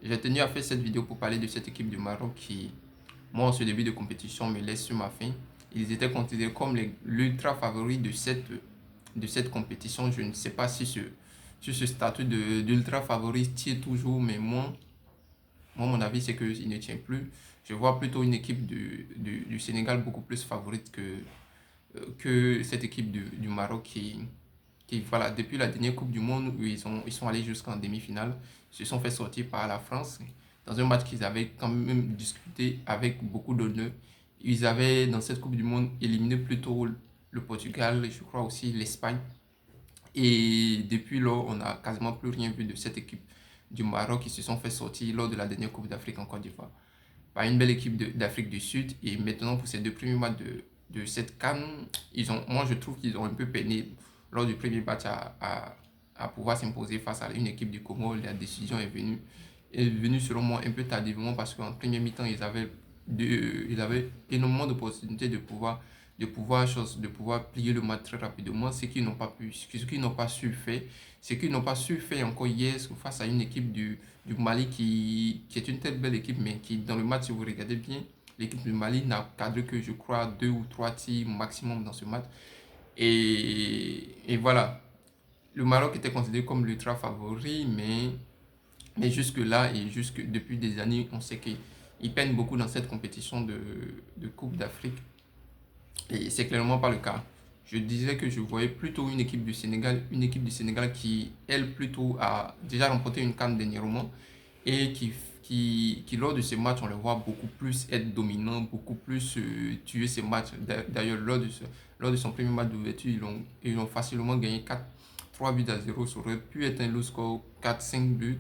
J'ai tenu à faire cette vidéo pour parler de cette équipe du Maroc qui, moi, en ce début de compétition, me laisse sur ma faim. Ils étaient considérés comme l'ultra favori de cette compétition. Je ne sais pas si ce statut d'ultra favori tient toujours, mais moi, mon avis, c'est qu'il ne tient plus. Je vois plutôt une équipe du Sénégal beaucoup plus favorite que cette équipe du Maroc qui, voilà, depuis la dernière Coupe du Monde où ils sont allés jusqu'en demi-finale, se sont fait sortir par la France dans un match qu'ils avaient quand même discuté avec beaucoup d'honneur. Ils avaient, dans cette Coupe du Monde, éliminé plutôt le Portugal, je crois aussi l'Espagne. Et depuis lors, on n'a quasiment plus rien vu de cette équipe du Maroc qui se sont fait sortir lors de la dernière Coupe d'Afrique en Côte d'Ivoire par une belle équipe d'Afrique du Sud. Et maintenant, pour ces deux premiers matchs de cette CAN, moi je trouve qu'ils ont un peu peiné lors du premier match à pouvoir s'imposer face à une équipe du Congo. La décision est venue selon moi un peu tardivement parce qu'en premier mi-temps, ils avaient énormément d'opportunités de pouvoir plier le match très rapidement, ce qu'ils n'ont pas pu, ce qu'ils n'ont pas su faire, ce qu'ils n'ont pas su faire encore hier face à une équipe du Mali qui est une telle belle équipe, mais qui dans le match, si vous regardez bien, l'équipe du Mali n'a cadré que je crois deux ou trois tirs maximum dans ce match. Et voilà, le Maroc était considéré comme l'ultra favori, mais jusque-là et jusque depuis des années, on sait qu'ils peinent beaucoup dans cette compétition de Coupe d'Afrique. Et c'est clairement pas le cas. Je disais que je voyais plutôt une équipe du Sénégal qui, elle, plutôt a déjà remporté une CAN dernièrement et qui, lors de ces matchs, on le voit beaucoup plus être dominant, beaucoup plus tuer ces matchs. D'ailleurs, lors de son premier match d'ouverture, ils ont facilement gagné 3 buts à 0. Ça aurait pu être un low score 4-5 buts.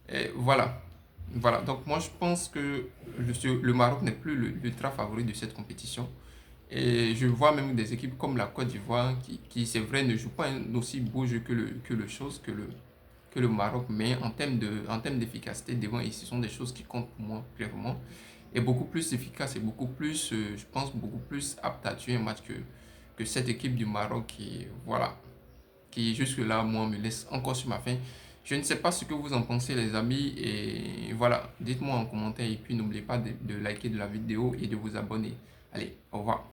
Et voilà. Voilà. Donc, moi, je pense que le Maroc n'est plus l'ultra favori de cette compétition. Et je vois même des équipes comme la Côte d'Ivoire qui c'est vrai, ne jouent pas un aussi beau jeu que le Maroc, mais en termes d'efficacité devant, et ce sont des choses qui comptent pour moi, clairement, et beaucoup plus efficace et beaucoup plus, je pense, beaucoup plus apte à tuer un match que cette équipe du Maroc qui, voilà, qui jusque-là, moi, me laisse encore sur ma faim. Je ne sais pas ce que vous en pensez, les amis, et voilà, dites-moi en commentaire, et puis n'oubliez pas de liker de la vidéo et de vous abonner. Allez, au revoir.